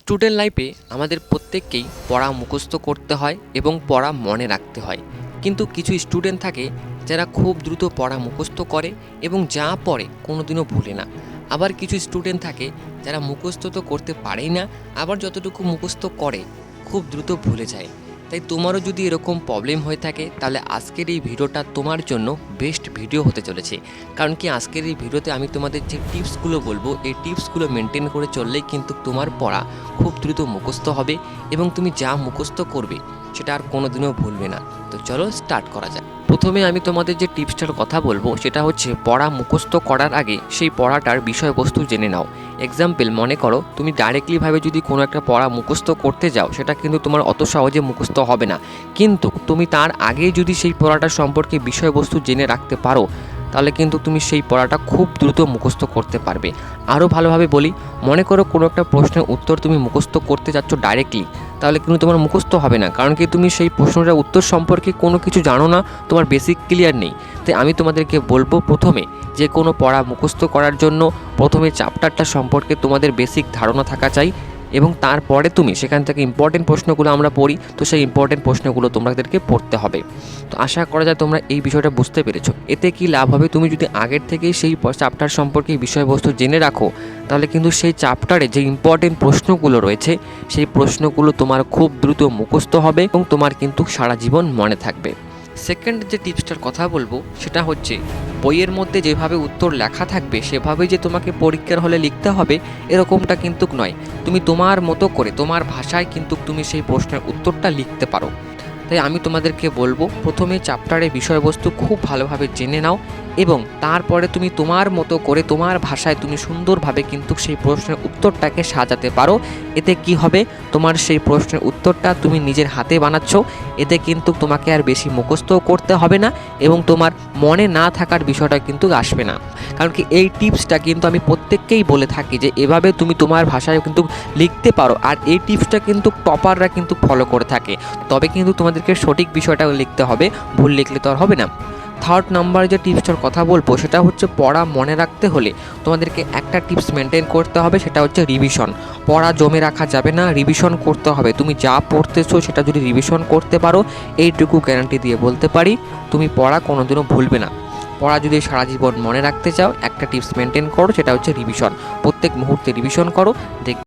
Student লাইফে আমাদের প্রত্যেককেই পড়া মুখস্থ করতে হয় এবং পড়া মনে রাখতে হয়। কিন্তু কিছু স্টুডেন্ট থাকে যারা খুব দ্রুত পড়া মুখস্থ করে এবং যা পড়ে কোনোদিনও ভুলে না। আবার কিছু স্টুডেন্ট থাকে যারা মুখস্থ তো করতে পারেই না, আবার যতটুকু মুখস্থ করে খুব দ্রুত ভুলে যায়। তাই তোমারও যদি এরকম প্রবলেম হয়ে থাকে তাহলে আজকের এই ভিডিওটা তোমার জন্য বেস্ট ভিডিও হতে চলেছে। কারণ কি আজকের এই ভিডিওতে আমি তোমাদের যে টিপসগুলো বলবো, এই টিপসগুলো মেনটেন করে চললেই কিন্তু তোমার পড়া খুব দ্রুত মুখস্থ হবে এবং তুমি যা মুখস্থ করবে সেটা আর কোনোদিনও ভুলবে না। তো চলো স্টার্ট করা যাক। প্রথমে আমি তোমাদের যে টিপসটার কথা বলবো সেটা হচ্ছে পড়া মুখস্থ করার আগে সেই পড়াটার বিষয়বস্তু জেনে নাও। এক্সাম্পল, মনে করো তুমি ডাইরেক্টলিভাবে যদি কোনো একটা পড়া মুখস্থ করতে যাও সেটা কিন্তু তোমার অত সহজে মুখস্থ হবে না, কিন্তু তুমি তার আগে যদি সেই পড়াটা সম্পর্কে বিষয়বস্তু জেনে রাখতে পারো তাহলে কিন্তু তুমি সেই পড়াটা খুব দ্রুত মুখস্থ করতে পারবে। আরও ভালোভাবে বলি, মনে করো কোনো একটা প্রশ্নের উত্তর তুমি মুখস্থ করতে যাচ্ছ ডাইরেক্টলি, তাহলে কিন্তু তোমার মুখস্থ হবে না, কারণ কি তুমি সেই প্রশ্নটার উত্তর সম্পর্কে কোনো কিছু জানো না, তোমার বেসিক ক্লিয়ার নেই। তাই আমি তোমাদেরকে বলবো প্রথমে যে কোনো পড়া মুখস্থ করার জন্য প্রথমে চ্যাপ্টারটা সম্পর্কে তোমাদের বেসিক ধারণা থাকা চাই এবং তারপরে তুমি সেখান থেকে ইম্পর্টেন্ট প্রশ্নগুলো আমরা পড়ি, তো সেই ইম্পর্টেন্ট প্রশ্নগুলো তোমাদেরকে পড়তে হবে। তো আশা করা যায় তোমরা এই বিষয়টা বুঝতে পেরেছো। এতে কি লাভ হবে, তুমি যদি আগের থেকেই সেই চ্যাপ্টার সম্পর্কে বিষয়বস্তু জেনে রাখো তাহলে কিন্তু সেই চ্যাপ্টারে যে ইম্পর্টেন্ট প্রশ্নগুলো রয়েছে সেই প্রশ্নগুলো তোমার খুব দ্রুত মুখস্থ হবে এবং তোমার কিন্তু সারা জীবন মনে থাকবে। সেকেন্ড যে টিপসটার কথা বলবো সেটা হচ্ছে, বইয়ের মধ্যে যেভাবে উত্তর লেখা থাকবে সেভাবে যে তোমাকে পরীক্ষার হলে লিখতে হবে এরকমটা কিন্তু নয়। তুমি তোমার মতো করে তোমার ভাষায় কিন্তু তুমি সেই প্রশ্নের উত্তরটা লিখতে পারো। তাই আমি তোমাদেরকে বলবো প্রথমে চ্যাপ্টারের বিষয়বস্তু খুব ভালোভাবে জেনে নাও এবং তারপরে তুমি তোমার মতো করে তোমার ভাষায় তুমি সুন্দরভাবে কিন্তু সেই প্রশ্নের উত্তরটাকে সাজাতে পারো। এতে কি হবে, তোমার সেই প্রশ্নের উত্তরটা তুমি নিজের হাতে বানাচ্ছ, এতে কিন্তু তোমাকে আর বেশি মুখস্থও করতে হবে না এবং তোমার মনে না থাকার বিষয়টা কিন্তু আসবে না। কারণ কি এই টিপসটা কিন্তু আমি প্রত্যেককেই বলে থাকি যে এভাবে তুমি তোমার ভাষায় কিন্তু লিখতে পারো, আর এই টিপসটা কিন্তু টপাররা কিন্তু ফলো করে থাকে। তবে কিন্তু তোমাদেরকে সঠিক বিষয়টা লিখতে হবে, ভুল লিখলে তো আর হবে না। থার্ড নাম্বার যে টিপসটার কথা বলবো সেটা হচ্ছে পড়া মনে রাখতে হলে তোমাদেরকে একটা টিপস মেনটেন করতে হবে, সেটা হচ্ছে রিভিশন। পড়া জমে রাখা যাবে না, রিভিশন করতে হবে। তুমি যা পড়তেছো সেটা যদি রিভিশন করতে পারো, এইটুকু গ্যারান্টি দিয়ে বলতে পারি তুমি পড়া কোনোদিনও ভুলবে না। পড়া যদি সারা জীবন মনে রাখতে চাও একটা টিপস মেনটেন করো, সেটা হচ্ছে রিভিশন। প্রত্যেক মুহূর্তে রিভিশন করো,